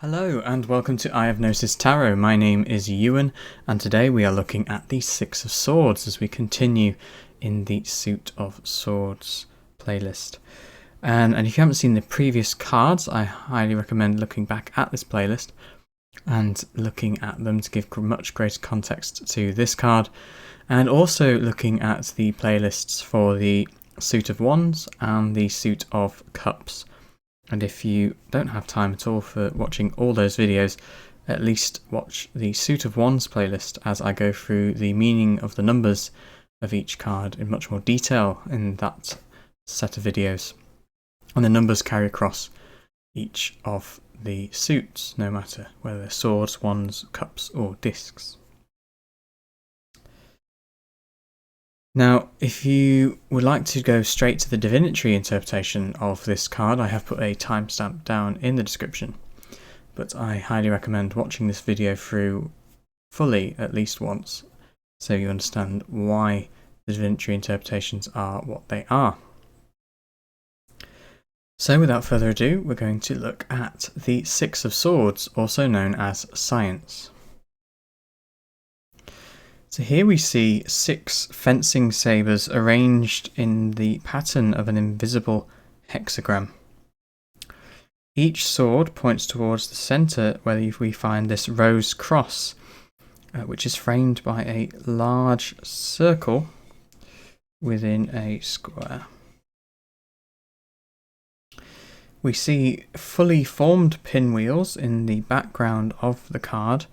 Hello and welcome to I Have Noticed Tarot. My name is Ewan and today we are looking at the Six of Swords as we continue in the Suit of Swords playlist. And if you haven't seen the previous cards, I highly recommend looking back at this playlist and looking at them to give much greater context to this card, and also looking at the playlists for the Suit of Wands and the Suit of Cups. And if you don't have time at all for watching all those videos, at least watch the Suit of Wands playlist as I go through the meaning of the numbers of each card in much more detail in that set of videos. And the numbers carry across each of the suits, no matter whether they're swords, wands, cups or discs. Now, if you would like to go straight to the Divinatory interpretation of this card, I have put a timestamp down in the description, but I highly recommend watching this video through fully at least once, so you understand why the Divinatory interpretations are what they are. So without further ado, we're going to look at the Six of Swords, also known as Science. So here we see 6 fencing sabres arranged in the pattern of an invisible hexagram. Each sword points towards the centre where we find this rose cross, which is framed by a large circle within a square. We see fully formed pinwheels in the background of the card,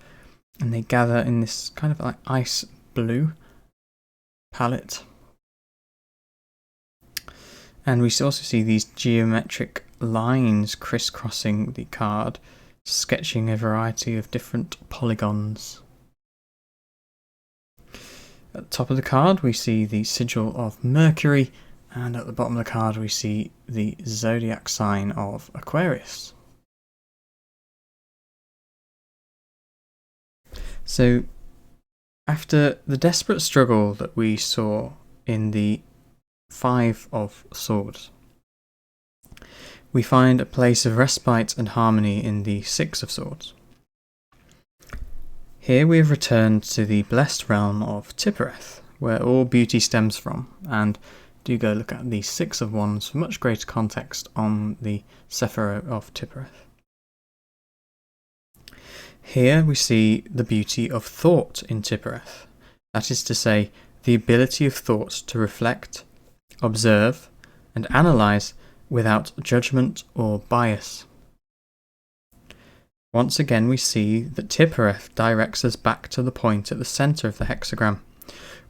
and they gather in this kind of like ice blue palette. And we also see these geometric lines crisscrossing the card, sketching a variety of different polygons. At the top of the card we see the sigil of Mercury, and at the bottom of the card we see the zodiac sign of Aquarius. So, after the desperate struggle that we saw in the Five of Swords, we find a place of respite and harmony in the Six of Swords. Here we have returned to the blessed realm of Tippereth, where all beauty stems from, and do go look at the Six of Wands for much greater context on the Sephirot of Tippereth. Here we see the beauty of thought in Tippereth, that is to say, the ability of thought to reflect, observe, and analyse without judgment or bias. Once again we see that Tippereth directs us back to the point at the centre of the hexagram,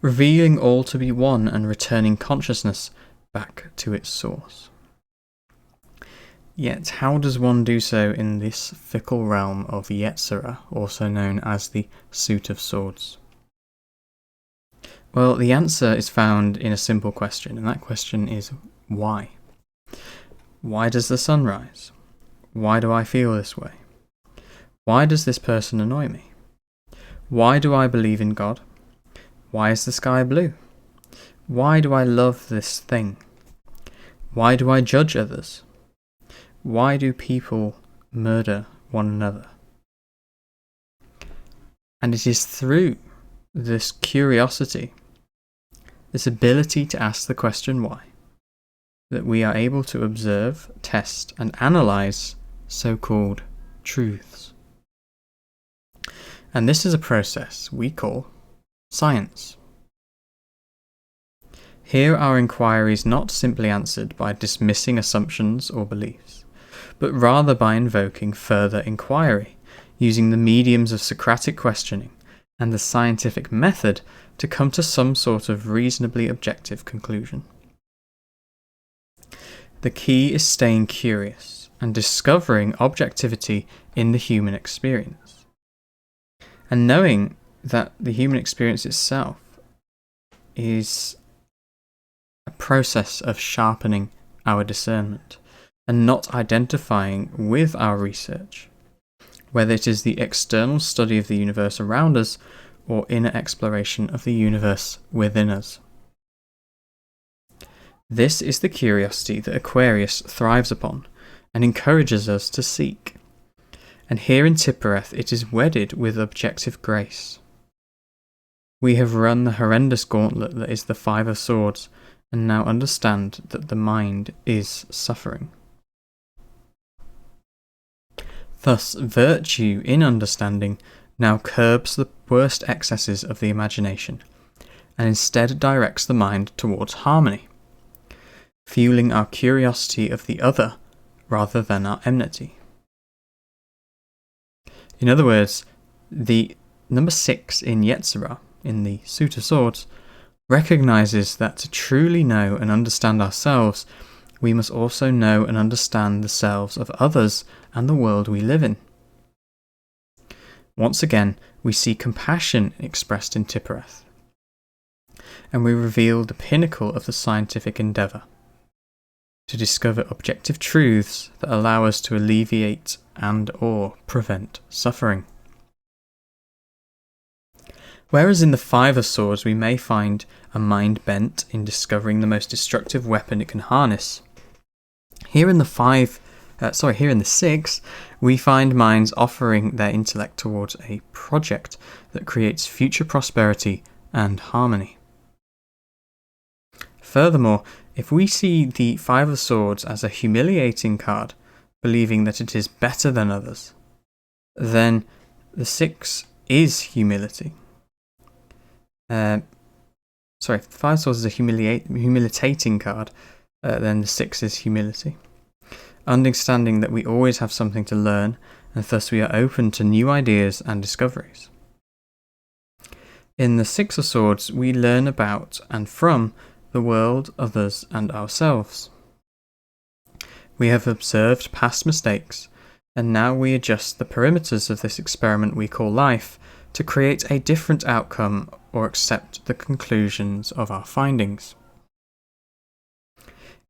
revealing all to be one and returning consciousness back to its source. Yet how does one do so in this fickle realm of Yetzirah, also known as the Suit of Swords? Well, the answer is found in a simple question, and that question is why? Why does the sun rise? Why do I feel this way? Why does this person annoy me? Why do I believe in God? Why is the sky blue? Why do I love this thing? Why do I judge others? Why do people murder one another? And it is through this curiosity, this ability to ask the question why, that we are able to observe, test, and analyse so-called truths. And this is a process we call science. Here our inquiry is not simply answered by dismissing assumptions or beliefs, but rather by invoking further inquiry, using the mediums of Socratic questioning and the scientific method to come to some sort of reasonably objective conclusion. The key is staying curious and discovering objectivity in the human experience, and knowing that the human experience itself is a process of sharpening our discernment, and not identifying with our research, whether it is the external study of the universe around us or inner exploration of the universe within us. This is the curiosity that Aquarius thrives upon and encourages us to seek, and here in Tippereth it is wedded with objective grace. We have run the horrendous gauntlet that is the Five of Swords, and now understand that the mind is suffering. Thus, virtue in understanding now curbs the worst excesses of the imagination, and instead directs the mind towards harmony, fueling our curiosity of the other rather than our enmity. In other words, the number 6 in Yetzirah, in the Suit of Swords, recognizes that to truly know and understand ourselves, we must also know and understand the selves of others and the world we live in. Once again, we see compassion expressed in Tippereth, and we reveal the pinnacle of the scientific endeavour, to discover objective truths that allow us to alleviate and/or prevent suffering. Whereas in the Five of Swords we may find a mind bent in discovering the most destructive weapon it can harness, here in the 6, we find minds offering their intellect towards a project that creates future prosperity and harmony. Furthermore, if we see the Five of Swords as a humiliating card, believing that it is better than others, then the 6 is humility. The Five of Swords is a humiliating card, then the 6 is humility. Understanding that we always have something to learn, and thus we are open to new ideas and discoveries. In the Six of Swords, we learn about and from the world, others, and ourselves. We have observed past mistakes, and now we adjust the perimeters of this experiment we call life to create a different outcome or accept the conclusions of our findings.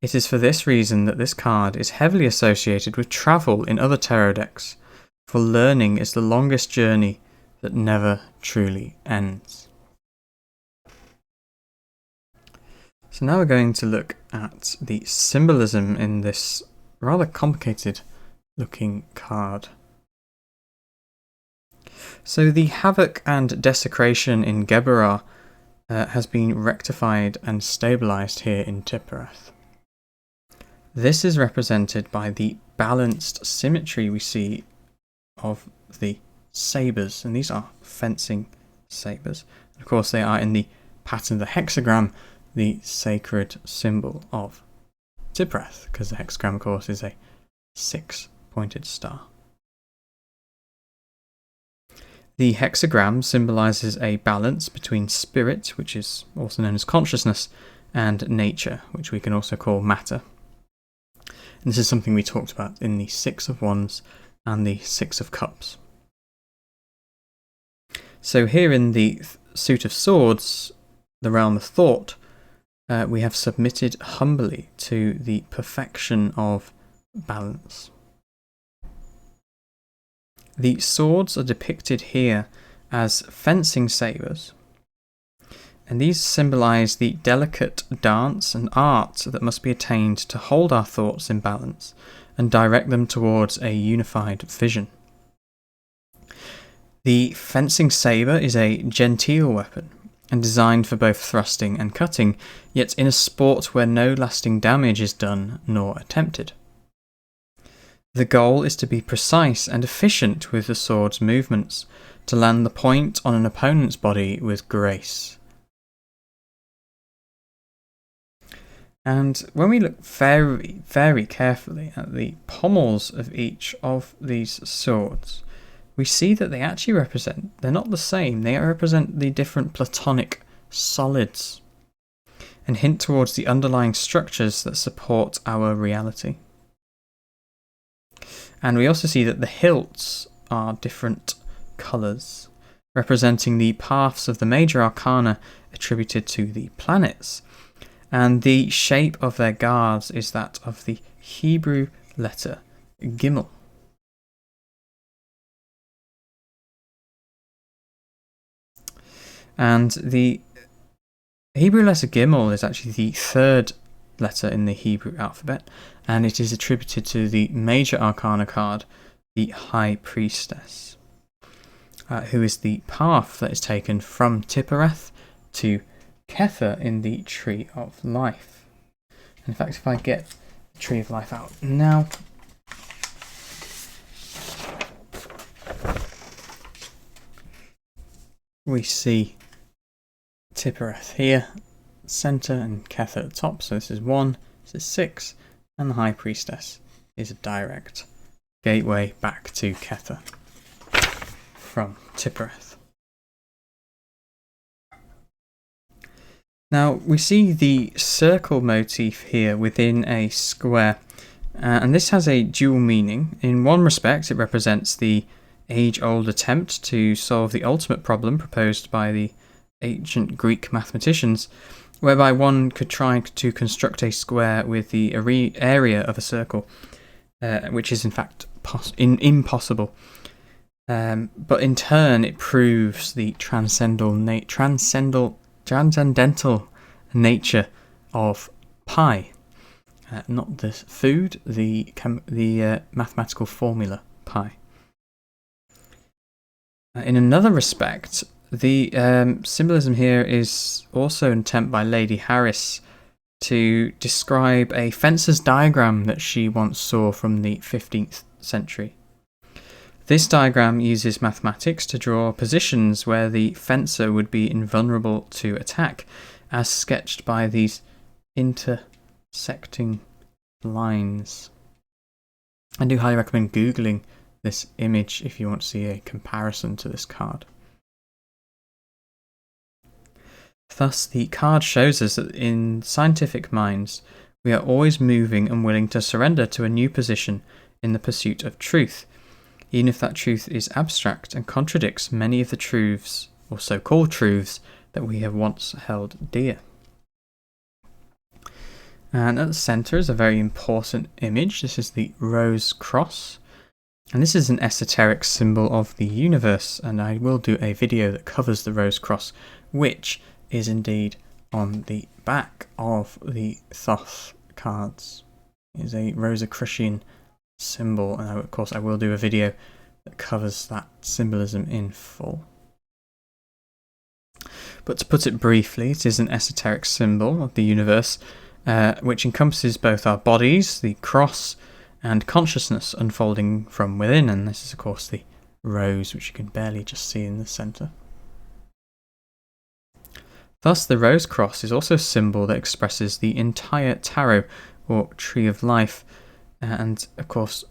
It is for this reason that this card is heavily associated with travel in other tarot decks, for learning is the longest journey that never truly ends. So now we're going to look at the symbolism in this rather complicated looking card. So the havoc and desecration in Geberah has been rectified and stabilised here in Tippereth. This is represented by the balanced symmetry we see of the sabres, and these are fencing sabres. Of course, they are in the pattern of the hexagram, the sacred symbol of Tippereth, because the hexagram, of course, is a 6-pointed star. The hexagram symbolises a balance between spirit, which is also known as consciousness, and nature, which we can also call matter. And this is something we talked about in the Six of Wands and the Six of Cups. So here in the Suit of Swords, the realm of thought, we have submitted humbly to the perfection of balance. The swords are depicted here as fencing sabres, and these symbolise the delicate dance and art that must be attained to hold our thoughts in balance and direct them towards a unified vision. The fencing sabre is a genteel weapon and designed for both thrusting and cutting, yet in a sport where no lasting damage is done nor attempted. The goal is to be precise and efficient with the sword's movements, to land the point on an opponent's body with grace. And when we look very, very carefully at the pommels of each of these swords, we see that they actually represent, they're not the same, they represent the different platonic solids and hint towards the underlying structures that support our reality. And we also see that the hilts are different colours, representing the paths of the major arcana attributed to the planets. And the shape of their guards is that of the Hebrew letter Gimel. And the Hebrew letter Gimel is actually the third letter in the Hebrew alphabet, and it is attributed to the major arcana card, the High Priestess, who is the path that is taken from Tippereth to Kether in the Tree of Life. In fact, if I get the Tree of Life out now, we see Tippereth here, centre, and Kether at the top. So this is 1, this is 6, and the High Priestess is a direct gateway back to Kether from Tippereth. Now we see the circle motif here within a square, and this has a dual meaning. In one respect, it represents the age-old attempt to solve the ultimate problem proposed by the ancient Greek mathematicians, whereby one could try to construct a square with the area of a circle, which is in fact impossible. But in turn, it proves the transcendental nature of pi, not the food, the mathematical formula pi. In another respect, the symbolism here is also an attempt by Lady Harris to describe a fencer's diagram that she once saw from the 15th century. This diagram uses mathematics to draw positions where the fencer would be invulnerable to attack, as sketched by these intersecting lines. I do highly recommend Googling this image if you want to see a comparison to this card. Thus, the card shows us that in scientific minds, we are always moving and willing to surrender to a new position in the pursuit of truth, even if that truth is abstract and contradicts many of the truths, or so-called truths, that we have once held dear. And at the centre is a very important image. This is the Rose Cross. And this is an esoteric symbol of the universe, and I will do a video that covers the Rose Cross, which is indeed on the back of the Thoth cards. It is a Rosicrucian symbol, and of course I will do a video that covers that symbolism in full. But to put it briefly, it is an esoteric symbol of the universe, which encompasses both our bodies, the cross, and consciousness unfolding from within, and this is of course the rose, which you can barely just see in the centre. Thus the rose cross is also a symbol that expresses the entire tarot, or Tree of Life, and of course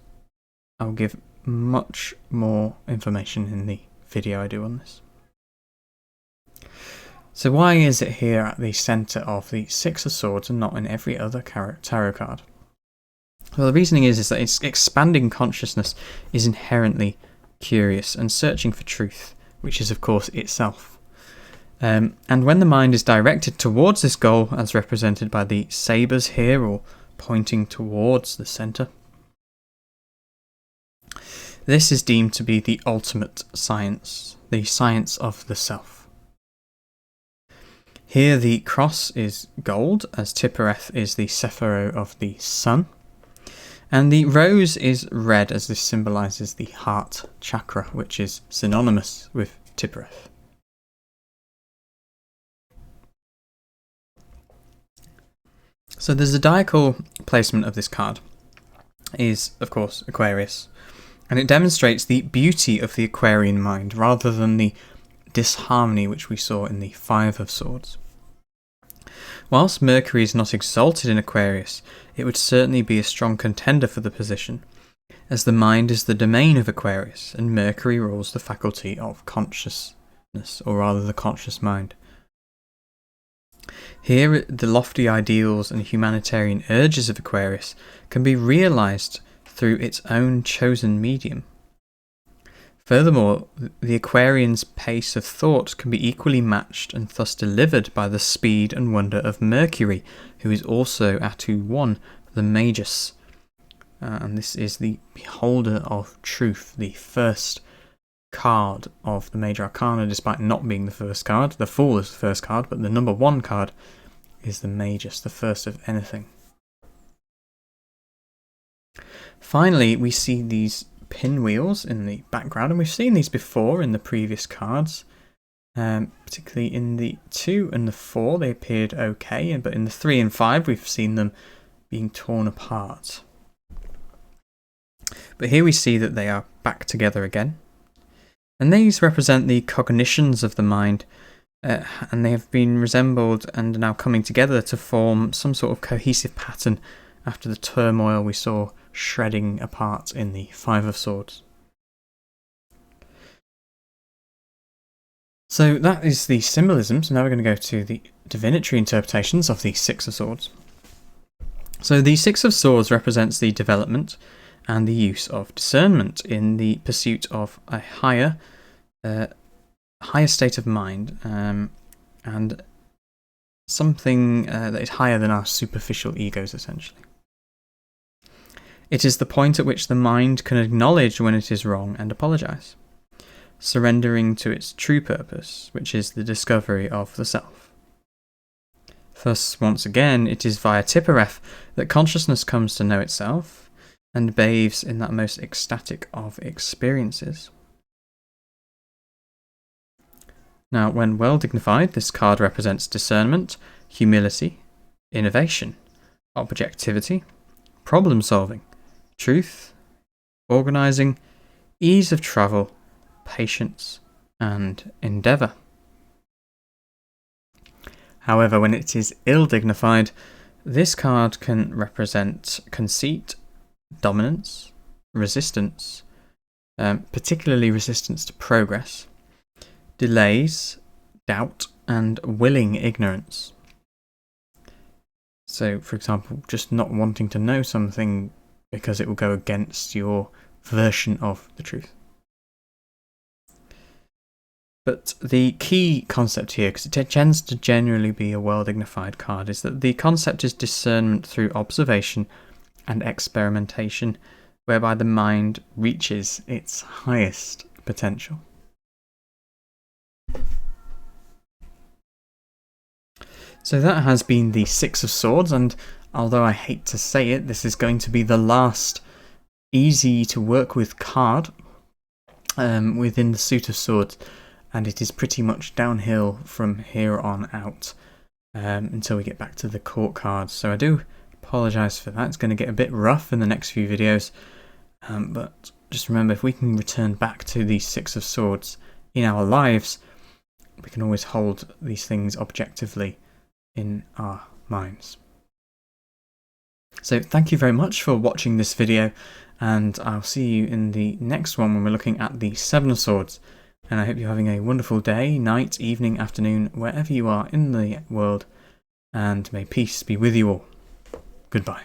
I'll give much more information in the video I do on this. So why is it here at the centre of the Six of Swords and not in every other tarot card? Well, the reasoning is that its expanding consciousness is inherently curious and searching for truth, which is of course itself. And when the mind is directed towards this goal, as represented by the sabres here, or pointing towards the centre, this is deemed to be the ultimate science, the science of the self. Here the cross is gold, as Tippereth is the Sephiro of the sun. And the rose is red, as this symbolises the heart chakra, which is synonymous with Tippereth. So the zodiacal placement of this card is, of course, Aquarius, and it demonstrates the beauty of the Aquarian mind rather than the disharmony which we saw in the Five of Swords. Whilst Mercury is not exalted in Aquarius, it would certainly be a strong contender for the position, as the mind is the domain of Aquarius, and Mercury rules the faculty of consciousness, or rather the conscious mind. Here, the lofty ideals and humanitarian urges of Aquarius can be realised through its own chosen medium. Furthermore, the Aquarian's pace of thought can be equally matched and thus delivered by the speed and wonder of Mercury, who is also Atu 1, the Magus. And this is the Beholder of Truth, the first card of the Major Arcana, despite not being the first card. The Fool is the first card, but the number 1 card is the Magus, the first of anything. Finally, we see these pinwheels in the background, and we've seen these before in the previous cards. Particularly in the 2 and the 4 they appeared okay, but in the 3 and 5 we've seen them being torn apart. But here we see that they are back together again. And these represent the cognitions of the mind, and they have been resembled and are now coming together to form some sort of cohesive pattern after the turmoil we saw shredding apart in the 5 of Swords. So that is the symbolism. So now we're going to go to the divinatory interpretations of the 6 of Swords. So the 6 of Swords represents the development and the use of discernment in the pursuit of a higher state of mind, and something that is higher than our superficial egos, essentially. It is the point at which the mind can acknowledge when it is wrong and apologise, surrendering to its true purpose, which is the discovery of the self. Thus, once again, it is via Tippereth that consciousness comes to know itself and bathes in that most ecstatic of experiences. Now, when well dignified, this card represents discernment, humility, innovation, objectivity, problem solving, truth, organising, ease of travel, patience, and endeavour. However, when it is ill-dignified, this card can represent conceit, dominance, resistance, particularly resistance to progress, delays, doubt, and willing ignorance. So, for example, just not wanting to know something because it will go against your version of the truth. But the key concept here, because it tends to generally be a well-dignified card, is that the concept is discernment through observation and experimentation, whereby the mind reaches its highest potential. So that has been the 6 of Swords, and although I hate to say it, this is going to be the last easy to work with card within the suit of Swords. And it is pretty much downhill from here on out until we get back to the court cards. So I do apologise for that. It's going to get a bit rough in the next few videos. But just remember, if we can return back to the 6 of Swords in our lives, we can always hold these things objectively in our minds. So thank you very much for watching this video, and I'll see you in the next one when we're looking at the 7 of Swords. And I hope you're having a wonderful day, night, evening, afternoon, wherever you are in the world, and may peace be with you all. Goodbye.